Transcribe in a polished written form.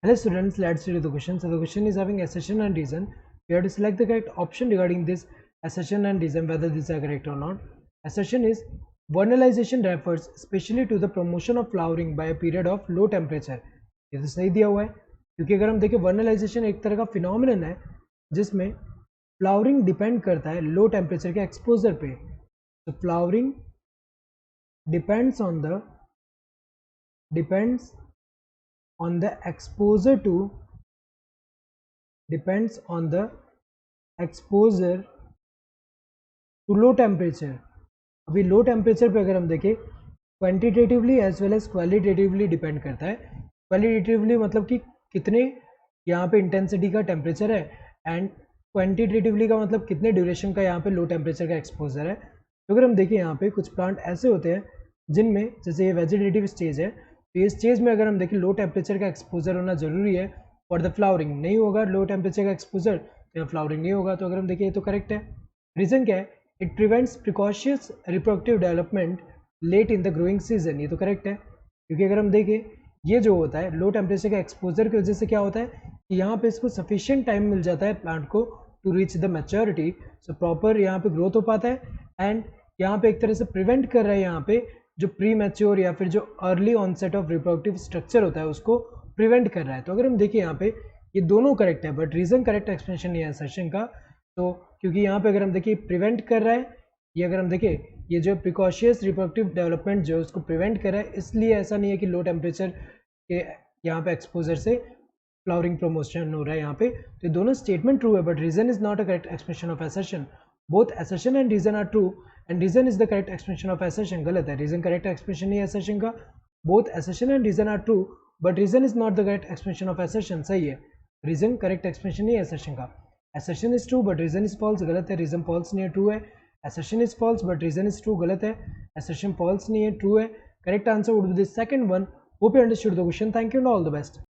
Hello students, let's read the question. So the question is having assertion and reason. We have to select the correct option regarding this assertion and reason, whether these are correct or not. Assertion is vernalization refers especially to the promotion of flowering by a period of low temperature. ये तो सही दिया हुआ है, क्योंकि अगर हम देखें वर्नलाइजेशन एक तरह का फिनोमिनन है जिसमें फ्लावरिंग डिपेंड करता है लो टेम्परेचर के एक्सपोजर पे. तो flowering depends on the exposure to low temperature. अभी लो टेम्परेचर पे अगर हम देखें quantitatively as well as qualitatively depend करता है. क्वालिटेटिवली मतलब कि कितने यहाँ पे इंटेंसिटी का टेम्परेचर है, एंड क्वांटिटेटिवली का मतलब कितने ड्यूरेशन का यहाँ पे लो टेम्परेचर का एक्सपोजर है. तो अगर हम देखें यहाँ पे कुछ प्लांट ऐसे होते हैं जिनमें, जैसे ये वेजिटेटिव स्टेज है, तो ये स्टेज में अगर हम देखें लो टेम्परेचर का एक्सपोजर होना जरूरी है फॉर द फ्लावरिंग. नहीं होगा लो टेम्परेचर का एक्सपोजर तो यहाँ फ्लावरिंग नहीं होगा. तो अगर हम देखें ये तो करेक्ट है. रीज़न क्या है? It prevents precocious reproductive development late in the growing season. ये तो करेक्ट है, क्योंकि अगर हम देखें ये जो होता है लो टेम्परेचर के एक्सपोजर की वजह से क्या होता है कि यहाँ पे इसको सफिशिएंट टाइम मिल जाता है प्लांट को to reach the maturity. So proper यहाँ पे ग्रोथ हो पाता है, एंड यहाँ पे एक तरह से प्रिवेंट कर रहा है यहाँ पे जो प्री मैच्योर या फिर जो early onset of reproductive structure होता है उसको प्रिवेंट कर रहा है. तो अगर हम देखिए यहाँ पे ये दोनों करेक्ट है, बट रीज़न करेक्ट एक्सप्लेनेशन नहीं है असर्शन का. तो क्योंकि यहाँ पे अगर हम देखिए प्रिवेंट कर रहा है, ये अगर हम देखें ये जो प्रिकॉशियस रिप्रोडक्टिव डेवलपमेंट जो उसको प्रिवेंट कर रहा है, इसलिए ऐसा नहीं है कि लो टेम्परेचर के यहाँ पे एक्सपोजर से फ्लावरिंग प्रमोशन हो रहा है यहाँ पे. तो ये दोनों स्टेटमेंट ट्रू है, but reason is not a correct expression of assertion. Both assertion and reason are true and reason is the correct expression of assertion. गलत है, रीजन करेक्ट एक्सप्रेशन नहीं है असर्शन का. Both assertion and reason are true but reason is not the correct expression of assertion. सही है, reason correct expression नहीं है assertion का. assertion is true but reason is false. गलत है, रीजन फॉल्स नहीं है, ट्रू है. assertion is false but reason is true. गलत है, assertion false नहीं है, ट्रू है. Correct answer would be the second one. Hope you understood the question. Thank you and all the best.